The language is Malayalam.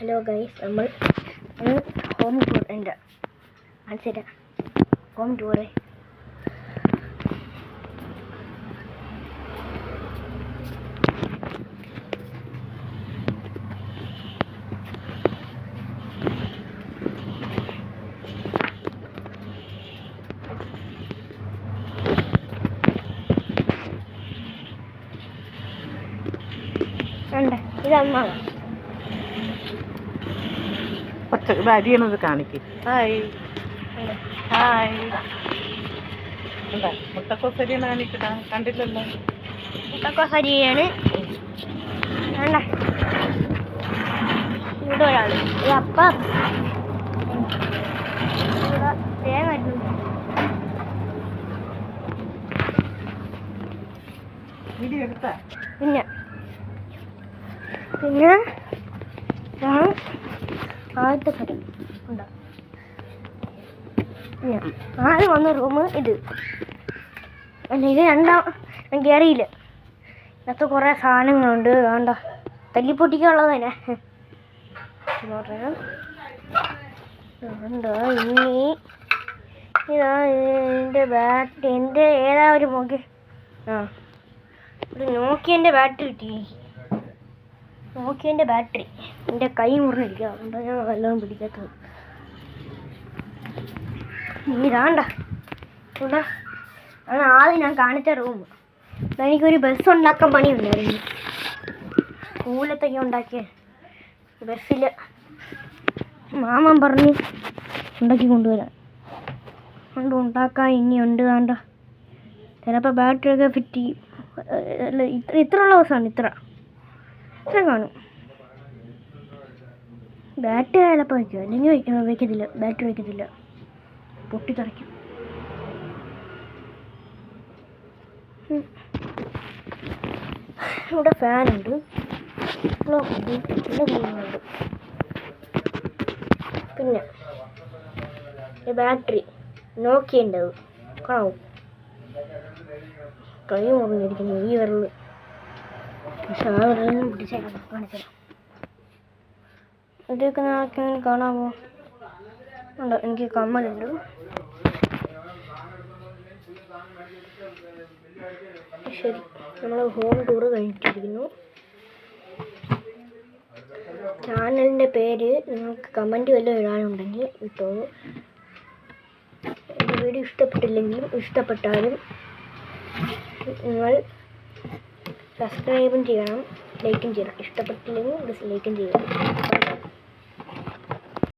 ഹലോ ഗൈസ്, നമ്മൾ ഹോം ടൂർ ഉണ്ട്. മനസ്സില ഹോം ടൂറ് ഉണ്ട്. ഇത് അമ്മാവ അരിയണത് കാണിക്കും. Hi hi. എന്താ മുട്ടക്കോസരി കണ്ടില്ലല്ലോ. മുട്ടക്കോസരിയാണ്. ഇവിടെ ഒരാള് അപ്പം ഇവിടെ തേങ്ങ പിന്നെ ആദ്യത്തെ കറി ഉണ്ടോ. ആദ്യം വന്ന റൂം ഇത് അല്ല, ഇത് രണ്ടാം ഞാൻ കയറിയില്ല. ഇതിനകത്ത് കുറേ സാധനങ്ങളുണ്ട്. വേണ്ട തല്ലിപ്പൊട്ടിക്കാനുള്ളത് തന്നെ. എന്താ ഇനി ഇതാ എൻ്റെ ബാറ്ററി. എൻ്റെ ഏതാ ഒരു നോക്കി ഒരു നോക്കിയൻ്റെ ബാറ്ററി കിട്ടി. നോക്കിയൻ്റെ ബാറ്ററി എൻ്റെ കൈ മുറിഞ്ഞിരിക്കുക. അതുകൊണ്ട് ഞാൻ വല്ലതും പിടിക്കാത്തത്. ഇതാണ്ട ഇവിടെ ആണ് ആദ്യം ഞാൻ കാണിച്ച റൂം. എനിക്കൊരു ബസ് ഉണ്ടാക്കാൻ പണിയുണ്ടായിരുന്നു. സ്കൂലത്തൊക്കെ ഉണ്ടാക്കിയ ബസ്സിൽ മാമൻ പറഞ്ഞ് ഉണ്ടാക്കി കൊണ്ടുവരാൻ. അതുകൊണ്ട് ഉണ്ടാക്കാൻ ഇനിയുണ്ട്. വേണ്ട ചിലപ്പോൾ ബാറ്ററിയൊക്കെ ഫിറ്റ് ചെയ്യും. അല്ല, ഇത്ര ഉള്ള ദിവസമാണ്. ഇത്ര കാണും. ബാറ്ററി ചിലപ്പോൾ വയ്ക്കും, അല്ലെങ്കിൽ വയ്ക്കത്തില്ല. ബാറ്ററി വയ്ക്കത്തില്ല, പൊട്ടിത്തെറിക്കും. ഇവിടെ ഫാനുണ്ട്, ക്ലോക്കുണ്ട്, പിന്നെ കുഞ്ഞുണ്ട്. പിന്നെ ബാറ്ററി നോക്കിയുണ്ടാവും. കാണാവും. കൈ മുറിഞ്ഞിരിക്കുന്നു ഈ വിരല്. പക്ഷെ ആ വിരലിനും പിടിച്ചേക്കാം. കാണിച്ചത് ഇതൊക്കെ ആർക്കെങ്കിലും കാണാമോ? ഉണ്ടോ? എനിക്ക് കമ്മലുണ്ട്. ശരി, നമ്മൾ ഹോം ടൂർ കഴിഞ്ഞിട്ടിരിക്കുന്നു. ചാനലിൻ്റെ പേര് നിങ്ങൾക്ക് കമൻറ്റ് വല്ലതും ഇടാനുണ്ടെങ്കിൽ ഇട്ടോളൂ. എൻ്റെ വീഡിയോ ഇഷ്ടപ്പെട്ടില്ലെങ്കിലും ഇഷ്ടപ്പെട്ടാലും നിങ്ങൾ സബ്സ്ക്രൈബും ചെയ്യണം, ലൈക്കും ചെയ്യണം. ഇഷ്ടപ്പെട്ടില്ലെങ്കിൽ ഡിസ്ലൈക്കും ചെയ്യണം.